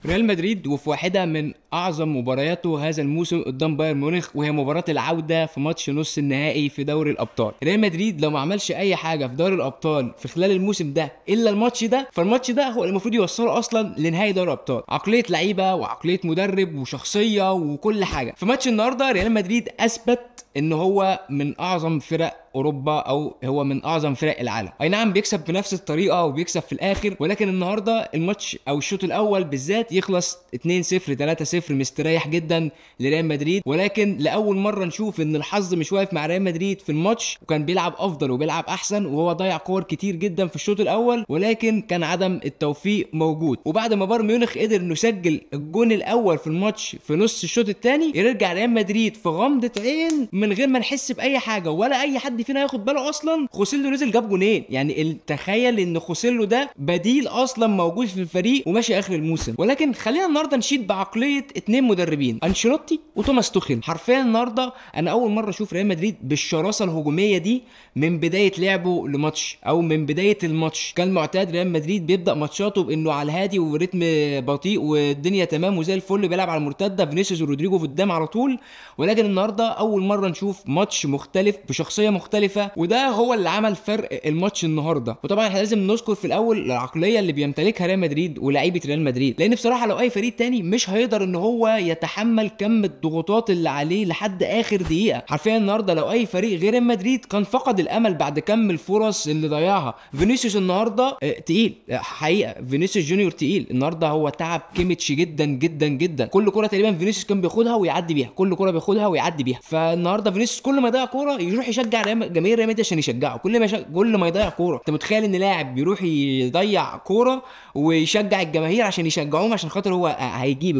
ريال مدريد وفي واحدة من أعظم مبارياته هذا الموسم قدام بايرن ميونخ، وهي مباراة العودة في ماتش نص النهائي في دوري الأبطال. ريال مدريد لو ما عملش أي حاجة في دوري الأبطال في خلال الموسم ده إلا الماتش ده، فالماتش ده هو المفروض يوصله أصلا لنهائي دوري الأبطال. عقلية لعيبة وعقلية مدرب وشخصية وكل حاجة. في ماتش النهاردة ريال مدريد أثبت ان هو من اعظم فرق اوروبا، او هو من اعظم فرق العالم. اي نعم بيكسب بنفس الطريقه وبيكسب في الاخر، ولكن النهارده الماتش او الشوط الاول بالذات يخلص 2-0 3-0 مستريح جدا لريال مدريد. ولكن لاول مره نشوف ان الحظ مش واقف مع ريال مدريد في الماتش، وكان بيلعب افضل وبيلعب احسن، وهو ضيع كور كتير جدا في الشوط الاول، ولكن كان عدم التوفيق موجود. وبعد ما بايرن ميونخ قدر انه يسجل الجون الاول في الماتش في نص الشوط الثاني، يرجع ريال مدريد في غمضه عين من غير ما نحس باي حاجه ولا اي حد فينا ياخد باله اصلا. خوسيلو نزل جاب جونين، يعني تخيل ان خوسيلو ده بديل اصلا موجود في الفريق وماشي اخر الموسم. ولكن خلينا النهارده نشيد بعقليه اتنين مدربين، انشيلوتي وتوماس توخيل. حرفيا النهارده انا اول مره اشوف ريال مدريد بالشراسه الهجوميه دي من بدايه لعبه لماتش او من بدايه الماتش. كان معتاد ريال مدريد بيبدا ماتشاته بانه على الهادي وريتم بطيء والدنيا تمام وزي الفل، بيلعب على المرتده فينيسيوس ورودريجو قدام على طول. ولكن النهارده اول مره نشوف ماتش مختلف بشخصيه مختلفه، وده هو اللي عمل فرق الماتش النهارده. وطبعا احنا لازم نذكر في الاول العقليه اللي بيمتلكها ريال مدريد ولاعيبه ريال مدريد، لان بصراحه لو اي فريق تاني مش هيقدر ان هو يتحمل كم الضغوطات اللي عليه لحد اخر دقيقه. حرفيا النهارده لو اي فريق غير ريال مدريد كان فقد الامل بعد كم الفرص اللي ضيعها. فينيسيوس النهارده تقيل حقيقه، فينيسيوس جونيور تقيل النهارده، هو تعب كيميتش جدا جدا جدا. كل كره تقريبا فينيسيوس كان بياخدها ويعدي بيها، كل كره بياخدها ويعدي بيها. فالنهارده فينيسيوس كل ما يضيع كوره يروح يشجع جماهير ريال مدريد عشان يشجعه. كل ما يضيع كوره، انت متخيل ان لاعب بيروح يضيع كوره ويشجع الجماهير عشان يشجعوهم عشان خاطر هو هيجيب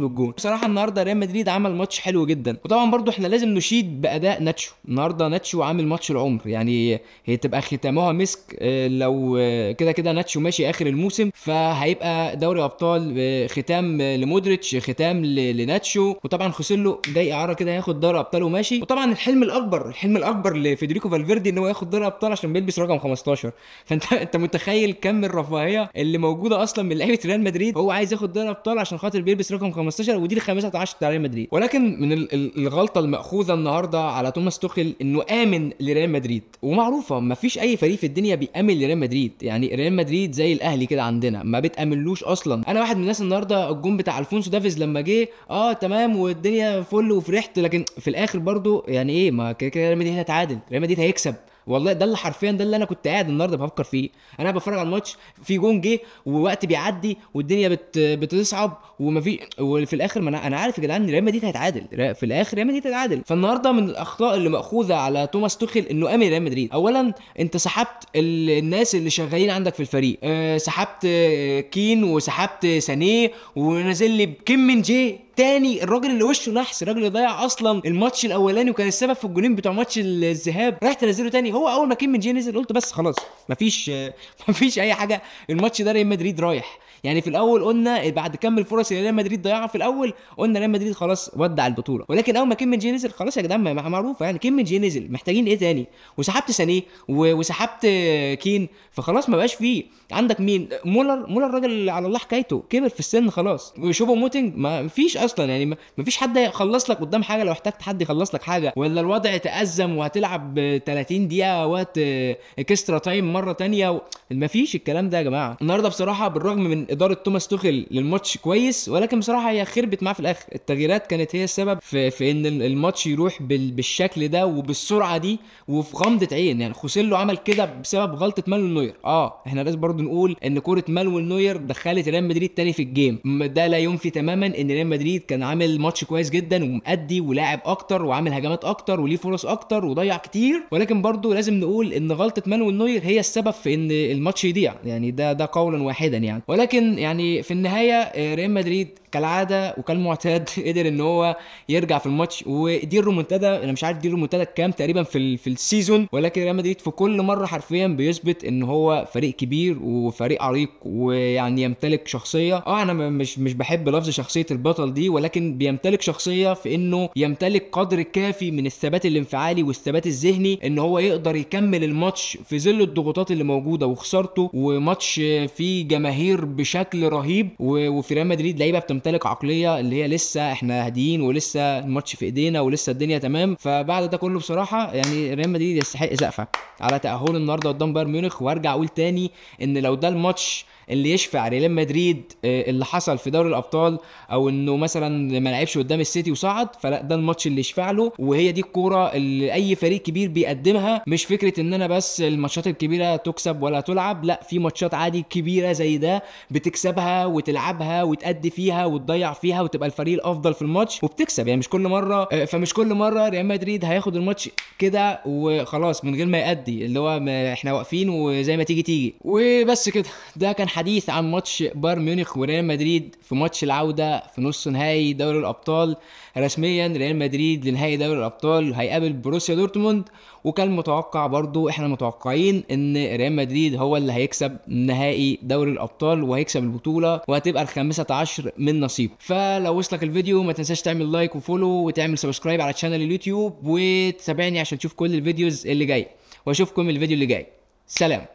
الجول. بصراحه النهارده ريال مدريد عمل ماتش حلو جدا. وطبعا برضو احنا لازم نشيد باداء ناتشو. النهارده ناتشو عامل ماتش العمر، يعني هي تبقى ختامها مسك. لو كده كده ناتشو ماشي اخر الموسم، فهيبقى دوري ابطال ختام لمودريتش، ختام لناتشو. وطبعا خوسيلو جاي اعاره كده هياخد دوري ابطال وماشي. وطبعا الحلم الاكبر لفيدريكو فالفيردي ان هو ياخد دوري ابطال عشان بيلبس رقم 15. فانت متخيل كم الرفاهيه اللي موجوده اصلا من لعيبه ريال مدريد. هو عايز ياخد دوري ابطال عشان خاطر بيلبس رقم 15، ودي الخامسه عشر بتاع ريال مدريد. ولكن من الغلطه المأخوذه النهارده على توماس توخيل انه امن لريال مدريد. ومعروفه مفيش اي فريق في الدنيا بيامن لريال مدريد، يعني ريال مدريد زي الاهلي كده عندنا ما بتامنلوش اصلا. انا واحد من الناس النهارده الجون بتاع الفونسو دافيز لما جه تمام والدنيا فل وفرحت، لكن في الاخر برضو يعني ايه، ما كده ريال مدريد هتعادل، ريال مدريد هيكسب. والله ده اللي حرفيا ده اللي انا كنت قاعد النهارده بفكر فيه. انا بتفرج على الماتش، في جون جه ووقت بيعدي والدنيا بتصعب وفي الاخر ما انا عارف يا جدعان ريال مدريد هيتعادل، في الاخر ريال مدريد هيتعادل. فالنهارده من الاخطاء اللي ماخوذه على توماس توخيل انه امن ريال مدريد. اولا انت سحبت الناس اللي شغالين عندك في الفريق، سحبت كين وسحبت سانيه ونزل لي كيم من جي تاني، الراجل اللي وشه نحس، الراجل اللي ضيع اصلا الماتش الاولاني وكان السبب في الجولين بتوع ماتش الذهاب، راح تنزله تاني. هو اول ما كيم من جي نزل قلت بس خلاص مفيش اي حاجه، الماتش ده ريال مدريد رايح. يعني في الاول قلنا بعد كم الفرص اللي ريال مدريد ضيعها في الاول قلنا ريال مدريد خلاص ودع البطوله. ولكن اول ما كيم من جي نزل خلاص يا جدعان معروفه، يعني كيم من جي نزل محتاجين ايه تاني؟ وسحبت سانيه وسحبت كين، فخلاص ما بقاش فيه. عندك مين؟ مولر الراجل على الله حكايته، كبر في السن خلاص. وشوبو موتنج ما فيش اصلا، يعني ما فيش حد يخلص لك قدام حاجه لو احتجت حد يخلص لك حاجه، ولا الوضع تأزم وهتلعب 30 دقيقه وقت اكسترا تايم مره تانية ما فيش الكلام ده يا جماعه. النهارده بصراحه بالرغم من اداره توماس توخيل للماتش كويس، ولكن بصراحه هي خربت معاه في الاخر. التغييرات كانت هي السبب في ان الماتش يروح بالشكل ده وبالسرعه دي وفي غمضه عين. يعني خوسيلو عمل كده بسبب غلطه مانويل نوير. احنا لازم برضو نقول ان كوره مانويل نوير دخلت ريال مدريد تاني في الجيم. ده لا ينفي تماما ان ريال مدريد كان عامل ماتش كويس جدا ومؤدي ولاعب اكتر وعامل هجمات اكتر وليه فرص اكتر وضيع كتير، ولكن برضو لازم نقول ان غلطه مانويل نوير هي السبب في ان الماتش يضيع. يعني ده قولا واحدا يعني. ولكن يعني في النهايه ريال مدريد كالعاده وكالمعتاد قدر ان هو يرجع في الماتش ودي الرومنتادا. انا مش عارف دي الرومنتادا كام تقريبا في السيزون، ولكن ريال مدريد في كل مره حرفيا بيثبت ان هو فريق كبير وفريق عريق ويعني يمتلك شخصيه. انا مش بحب لفظ شخصيه البطل دي، ولكن بيمتلك شخصيه في انه يمتلك قدر كافي من الثبات الانفعالي والثبات الذهني ان هو يقدر يكمل الماتش في ظل الضغوطات اللي موجوده وخسارته، وماتش فيه جماهير بشكل رهيب. وفي ريال مدريد لعيبه بتمتلك عقليه اللي هي لسه احنا هاديين ولسه الماتش في ايدينا ولسه الدنيا تمام. فبعد ده كله بصراحه يعني ريال مدريد يستحق سقفه على تاهله النهارده قدام بايرن ميونخ. وارجع اقول تاني ان لو ده الماتش اللي يشفع ريال مدريد اللي حصل في دوري الابطال، او انه مثلا ما لعبش قدام السيتي وصعد، فلا ده الماتش اللي يشفع له. وهي دي الكوره اللي اي فريق كبير بيقدمها، مش فكره ان انا بس الماتشات الكبيره تكسب ولا تلعب، لا، في ماتشات عادي كبيره زي ده بتكسبها وتلعبها وتأدي فيها وتضيع فيها وتبقى الفريق الافضل في الماتش وبتكسب. يعني مش كل مره، فمش كل مره ريال مدريد هياخد الماتش كده وخلاص من غير ما يأدي، اللي هو احنا واقفين وزي ما تيجي تيجي وبس كده. ده كان حديث عن ماتش بايرن ميونخ وريال مدريد في ماتش العودة في نص نهائي دوري الأبطال. رسميا ريال مدريد لنهائي دوري الأبطال هيقابل بروسيا دورتموند، وكان متوقع برضو، احنا متوقعين ان ريال مدريد هو اللي هيكسب نهائي دوري الأبطال وهيكسب البطولة وهتبقى ال15 من نصيب. فلو وصلك الفيديو ما تنساش تعمل لايك وفولو وتعمل سبسكرايب على تشانل اليوتيوب وتتابعني عشان تشوف كل الفيديوز اللي جاي، واشوفكم الفيديو اللي جاي. سلام.